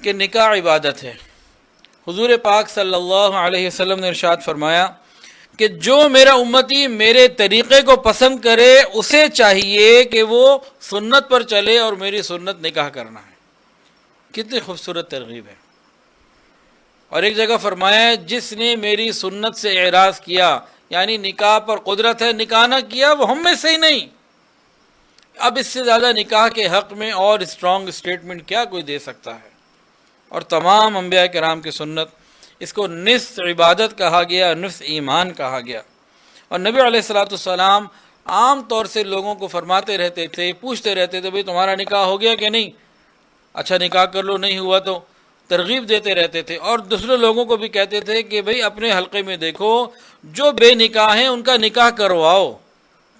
کہ نکاح عبادت ہے۔ حضور پاک صلی اللہ علیہ وسلم نے ارشاد فرمایا کہ جو میرا امتی میرے طریقے کو پسند کرے اسے چاہیے کہ وہ سنت پر چلے، اور میری سنت نکاح کرنا ہے۔ کتنی خوبصورت ترغیب ہے۔ اور ایک جگہ فرمایا ہے جس نے میری سنت سے اعراض کیا، یعنی نکاح پر قدرت ہے نکاح نہ کیا، وہ ہم میں سے ہی نہیں۔ اب اس سے زیادہ نکاح کے حق میں اور اسٹرانگ اسٹیٹمنٹ کیا کوئی دے سکتا ہے؟ اور تمام انبیاء کرام کی سنت، اس کو نصف عبادت کہا گیا، نصف ایمان کہا گیا۔ اور نبی علیہ الصلوۃ والسلام عام طور سے لوگوں کو فرماتے رہتے تھے، پوچھتے رہتے تھے بھئی تمہارا نکاح ہو گیا کہ نہیں؟ اچھا نکاح کر لو، نہیں ہوا تو ترغیب دیتے رہتے تھے۔ اور دوسرے لوگوں کو بھی کہتے تھے کہ بھئی اپنے حلقے میں دیکھو جو بے نکاح ہیں ان کا نکاح کرواؤ۔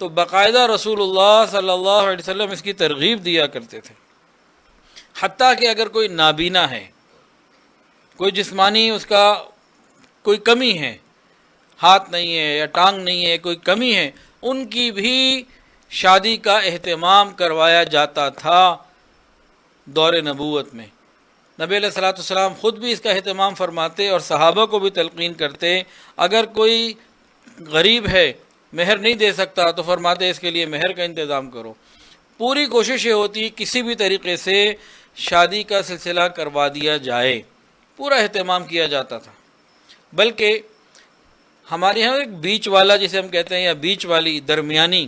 تو باقاعدہ رسول اللہ صلی اللہ علیہ وسلم اس کی ترغیب دیا کرتے تھے۔ حتیٰ کہ اگر کوئی نابینا ہے، کوئی جسمانی اس کا کوئی کمی ہے، ہاتھ نہیں ہے یا ٹانگ نہیں ہے، کوئی کمی ہے، ان کی بھی شادی کا اہتمام کروایا جاتا تھا دور نبوت میں۔ نبی علیہ الصلوۃ والسلام خود بھی اس کا اہتمام فرماتے اور صحابہ کو بھی تلقین کرتے۔ اگر کوئی غریب ہے، مہر نہیں دے سکتا، تو فرماتے اس کے لیے مہر کا انتظام کرو۔ پوری کوشش یہ ہوتی کسی بھی طریقے سے شادی کا سلسلہ کروا دیا جائے، پورا اہتمام کیا جاتا تھا۔ بلکہ ہمارے یہاں ایک بیچ والا جسے ہم کہتے ہیں، یا بیچ والی، درمیانی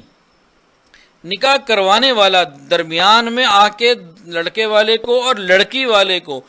نکاح کروانے والا، درمیان میں آ کے لڑکے والے کو اور لڑکی والے کو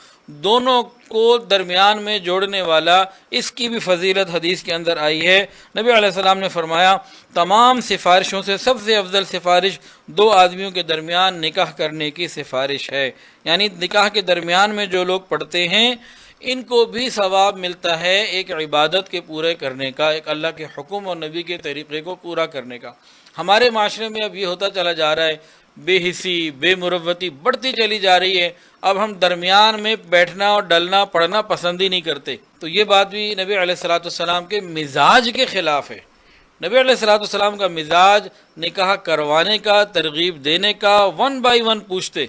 دونوں کو درمیان میں جوڑنے والا، اس کی بھی فضیلت حدیث کے اندر آئی ہے۔ نبی علیہ السلام نے فرمایا تمام سفارشوں سے سب سے افضل سفارش دو آدمیوں کے درمیان نکاح کرنے کی سفارش ہے۔ یعنی نکاح کے درمیان میں جو لوگ پڑھتے ہیں ان کو بھی ثواب ملتا ہے ایک عبادت کے پورے کرنے کا، ایک اللہ کے حکم اور نبی کے طریقے کو پورا کرنے کا۔ ہمارے معاشرے میں اب یہ ہوتا چلا جا رہا ہے، بے حسی، بے مروتی بڑھتی چلی جا رہی ہے۔ اب ہم درمیان میں بیٹھنا اور ڈلنا پڑھنا پسند ہی نہیں کرتے۔ تو یہ بات بھی نبی علیہ الصلوۃ والسلام کے مزاج کے خلاف ہے۔ نبی علیہ الصلوۃ والسلام کا مزاج نکاح کروانے کا، ترغیب دینے کا، ون بائی ون پوچھتے۔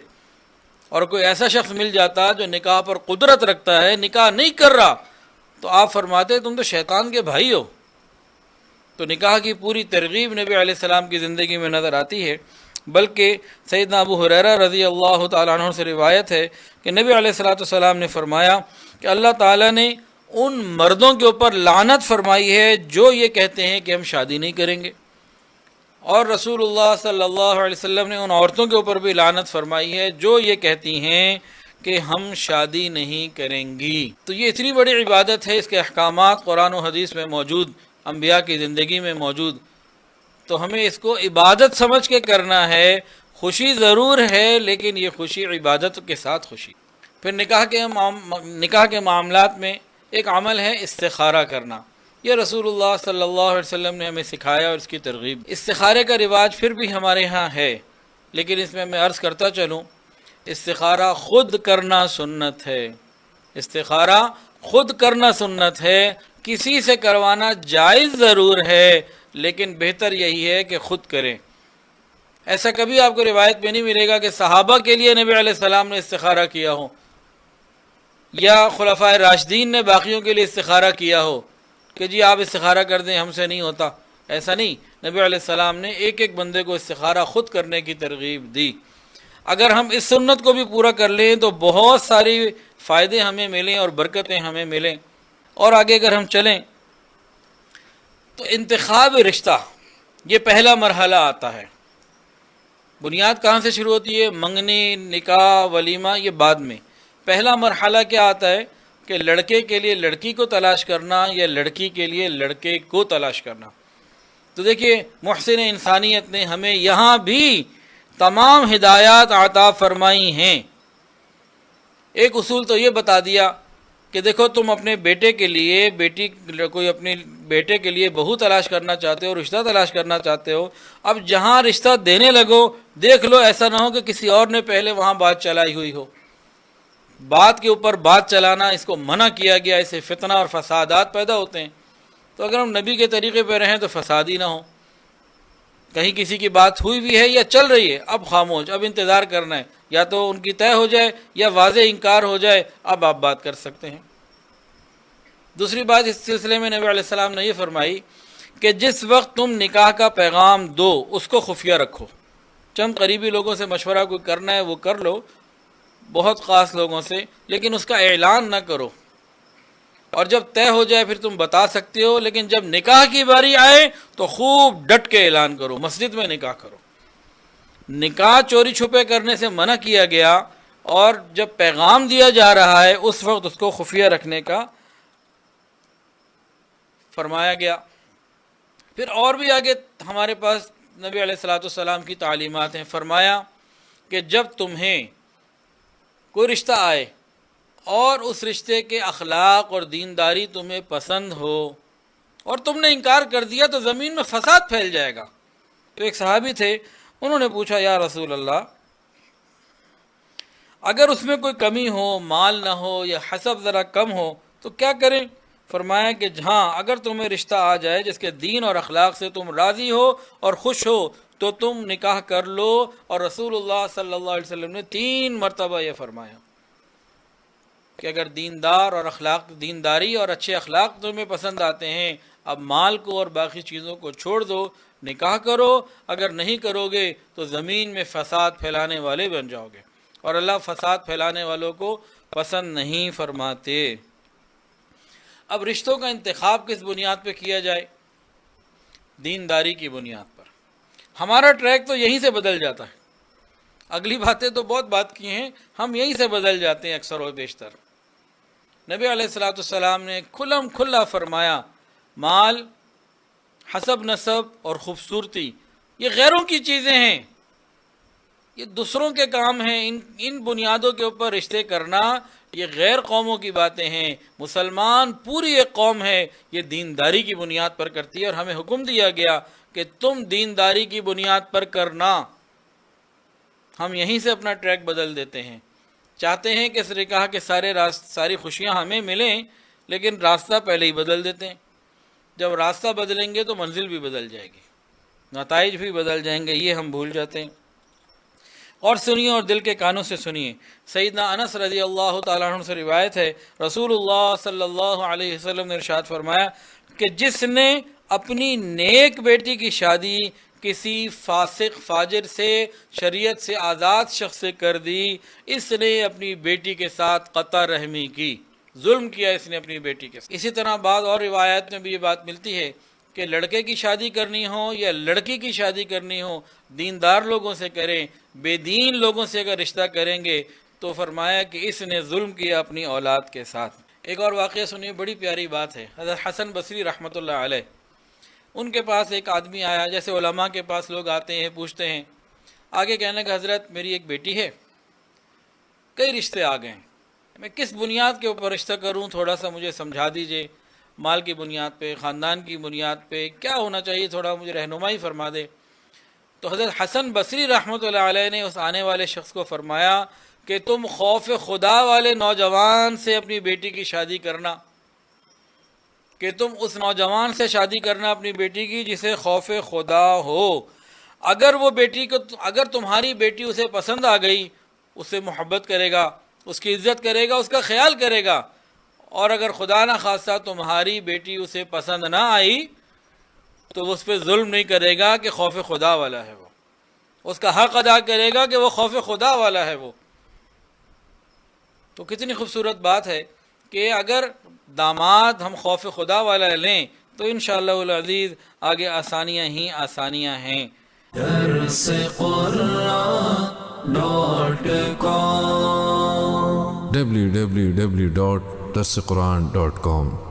اور کوئی ایسا شخص مل جاتا جو نکاح پر قدرت رکھتا ہے، نکاح نہیں کر رہا، تو آپ فرماتے تم تو شیطان کے بھائی ہو۔ تو نکاح کی پوری ترغیب نبی علیہ السلام کی زندگی میں نظر آتی ہے۔ بلکہ سیدنا ابو ہریرہ رضی اللہ تعالیٰ عنہ سے روایت ہے کہ نبی علیہ الصلوۃ والسلام نے فرمایا کہ اللہ تعالیٰ نے ان مردوں کے اوپر لعنت فرمائی ہے جو یہ کہتے ہیں کہ ہم شادی نہیں کریں گے، اور رسول اللہ صلی اللہ علیہ وسلم نے ان عورتوں کے اوپر بھی لعنت فرمائی ہے جو یہ کہتی ہیں کہ ہم شادی نہیں کریں گی۔ تو یہ اتنی بڑی عبادت ہے، اس کے احکامات قرآن و حدیث میں موجود، انبیاء کی زندگی میں موجود، تو ہمیں اس کو عبادت سمجھ کے کرنا ہے۔ خوشی ضرور ہے لیکن یہ خوشی عبادت کے ساتھ خوشی۔ پھر نکاح کے معاملات میں ایک عمل ہے استخارہ کرنا۔ یہ رسول اللہ صلی اللہ علیہ وسلم نے ہمیں سکھایا اور اس کی ترغیب۔ استخارے کا رواج پھر بھی ہمارے ہاں ہے، لیکن اس میں عرض کرتا چلوں، استخارہ خود کرنا سنت ہے۔ استخارہ خود کرنا سنت ہے، کسی سے کروانا جائز ضرور ہے، لیکن بہتر یہی ہے کہ خود کریں۔ ایسا کبھی آپ کو روایت میں نہیں ملے گا کہ صحابہ کے لیے نبی علیہ السلام نے استخارہ کیا ہو، یا خلفائے راشدین نے باقیوں کے لیے استخارہ کیا ہو کہ جی آپ استخارہ کر دیں، ہم سے نہیں ہوتا۔ ایسا نہیں، نبی علیہ السلام نے ایک ایک بندے کو استخارہ خود کرنے کی ترغیب دی۔ اگر ہم اس سنت کو بھی پورا کر لیں تو بہت ساری فائدے ہمیں ملیں اور برکتیں ہمیں ملیں۔ اور آگے اگر ہم چلیں تو انتخاب رشتہ، یہ پہلا مرحلہ آتا ہے۔ بنیاد کہاں سے شروع ہوتی ہے؟ منگنی، نکاح، ولیمہ، یہ بعد میں۔ پہلا مرحلہ کیا آتا ہے کہ لڑکے کے لیے لڑکی کو تلاش کرنا یا لڑکی کے لیے لڑکے کو تلاش کرنا۔ تو دیکھیے محسن انسانیت نے ہمیں یہاں بھی تمام ہدایات عطا فرمائی ہیں۔ ایک اصول تو یہ بتا دیا کہ دیکھو تم اپنے بیٹے کے لیے کوئی اپنے بیٹے کے لیے بہو تلاش کرنا چاہتے ہو، رشتہ تلاش کرنا چاہتے ہو، اب جہاں رشتہ دینے لگو دیکھ لو ایسا نہ ہو کہ کسی اور نے پہلے وہاں بات چلائی ہوئی ہو۔ بات کے اوپر بات چلانا اس کو منع کیا گیا، اس سے فتنہ اور فسادات پیدا ہوتے ہیں۔ تو اگر ہم نبی کے طریقے پہ رہیں تو فساد ہی نہ ہو۔ کہیں کسی کی بات ہوئی بھی ہے یا چل رہی ہے، اب خاموش، اب انتظار کرنا ہے، یا تو ان کی طے ہو جائے یا واضح انکار ہو جائے، اب آپ بات کر سکتے ہیں۔ دوسری بات اس سلسلے میں نبی علیہ السلام نے یہ فرمائی کہ جس وقت تم نکاح کا پیغام دو اس کو خفیہ رکھو۔ چند قریبی لوگوں سے مشورہ کوئی کرنا ہے وہ کر لو، بہت خاص لوگوں سے، لیکن اس کا اعلان نہ کرو، اور جب طے ہو جائے پھر تم بتا سکتے ہو، لیکن جب نکاح کی باری آئے تو خوب ڈٹ کے اعلان کرو، مسجد میں نکاح کرو۔ نکاح چوری چھپے کرنے سے منع کیا گیا، اور جب پیغام دیا جا رہا ہے اس وقت اس کو خفیہ رکھنے کا فرمایا گیا۔ پھر اور بھی آگے ہمارے پاس نبی علیہ الصلوۃ والسلام کی تعلیمات ہیں۔ فرمایا کہ جب تمہیں کوئی رشتہ آئے اور اس رشتے کے اخلاق اور دینداری تمہیں پسند ہو اور تم نے انکار کر دیا تو زمین میں فساد پھیل جائے گا۔ تو ایک صحابی تھے، انہوں نے پوچھا یا رسول اللہ، اگر اس میں کوئی کمی ہو، مال نہ ہو یا حسب ذرا کم ہو تو کیا کریں؟ فرمایا کہ ہاں، اگر تمہیں رشتہ آ جائے جس کے دین اور اخلاق سے تم راضی ہو اور خوش ہو تو تم نکاح کر لو۔ اور رسول اللہ صلی اللہ علیہ وسلم نے 3 مرتبہ یہ فرمایا کہ اگر دیندار اور دینداری اور اچھے اخلاق تمہیں پسند آتے ہیں، اب مال کو اور باقی چیزوں کو چھوڑ دو، نکاح کرو، اگر نہیں کرو گے تو زمین میں فساد پھیلانے والے بن جاؤ گے، اور اللہ فساد پھیلانے والوں کو پسند نہیں فرماتے۔ اب رشتوں کا انتخاب کس بنیاد پہ کیا جائے؟ دینداری کی بنیاد پر۔ ہمارا ٹریک تو یہیں سے بدل جاتا ہے، اگلی باتیں تو بہت بات کی ہیں، ہم یہیں سے بدل جاتے ہیں اکثر و بیشتر۔ نبی علیہ الصلوۃ والسلام نے کھلم کھلا فرمایا، مال، حسب نسب اور خوبصورتی یہ غیروں کی چیزیں ہیں، یہ دوسروں کے کام ہیں، ان بنیادوں کے اوپر رشتے کرنا یہ غیر قوموں کی باتیں ہیں۔ مسلمان پوری ایک قوم ہے، یہ دینداری کی بنیاد پر کرتی ہے، اور ہمیں حکم دیا گیا کہ تم دینداری کی بنیاد پر کرنا۔ ہم یہیں سے اپنا ٹریک بدل دیتے ہیں، چاہتے ہیں کہ اس نکاح کے ساری خوشیاں ہمیں ملیں، لیکن راستہ پہلے ہی بدل دیتے ہیں۔ جب راستہ بدلیں گے تو منزل بھی بدل جائے گی، نتائج بھی بدل جائیں گے، یہ ہم بھول جاتے ہیں۔ اور سنیے، اور دل کے کانوں سے سنیے، سیدنا انس رضی اللہ تعالیٰ عنہ سے روایت ہے، رسول اللہ صلی اللہ علیہ وسلم نے ارشاد فرمایا کہ جس نے اپنی نیک بیٹی کی شادی کسی فاسق فاجر سے، شریعت سے آزاد شخص سے کر دی، اس نے اپنی بیٹی کے ساتھ قطع رحمی کی، ظلم کیا اس نے اپنی بیٹی کے ساتھ۔ اسی طرح بعض اور روایت میں بھی یہ بات ملتی ہے کہ لڑکے کی شادی کرنی ہو یا لڑکی کی شادی کرنی ہو، دیندار لوگوں سے کریں، بے دین لوگوں سے اگر رشتہ کریں گے تو فرمایا کہ اس نے ظلم کیا اپنی اولاد کے ساتھ۔ ایک اور واقعہ سنیے، بڑی پیاری بات ہے۔ حضرت حسن بصری رحمۃ اللہ علیہ، ان کے پاس ایک آدمی آیا، جیسے علماء کے پاس لوگ آتے ہیں پوچھتے ہیں، آگے کہنے کہ حضرت میری ایک بیٹی ہے، کئی رشتے آ گئے ہیں، میں کس بنیاد کے اوپر رشتہ کروں، تھوڑا سا مجھے سمجھا دیجئے، مال کی بنیاد پہ، خاندان کی بنیاد پہ کیا ہونا چاہیے، تھوڑا مجھے رہنمائی فرما دے۔ تو حضرت حسن بصری رحمۃ اللہ علیہ نے اس آنے والے شخص کو فرمایا کہ تم خوف خدا والے نوجوان سے اپنی بیٹی کی شادی کرنا، کہ تم اس نوجوان سے شادی کرنا اپنی بیٹی کی جسے خوف خدا ہو۔ اگر تمہاری بیٹی اسے پسند آ گئی، اسے محبت کرے گا، اس کی عزت کرے گا، اس کا خیال کرے گا، اور اگر خدا نہ خواستہ تمہاری بیٹی اسے پسند نہ آئی تو وہ اس پہ ظلم نہیں کرے گا کہ خوف خدا والا ہے، وہ اس کا حق ادا کرے گا کہ وہ خوف خدا والا ہے وہ۔ تو کتنی خوبصورت بات ہے کہ اگر داماد ہم خوف خدا والا لیں تو انشاءاللہ العزیز آگے آسانیاں ہی آسانیاں ہیں۔ www.darsequran.com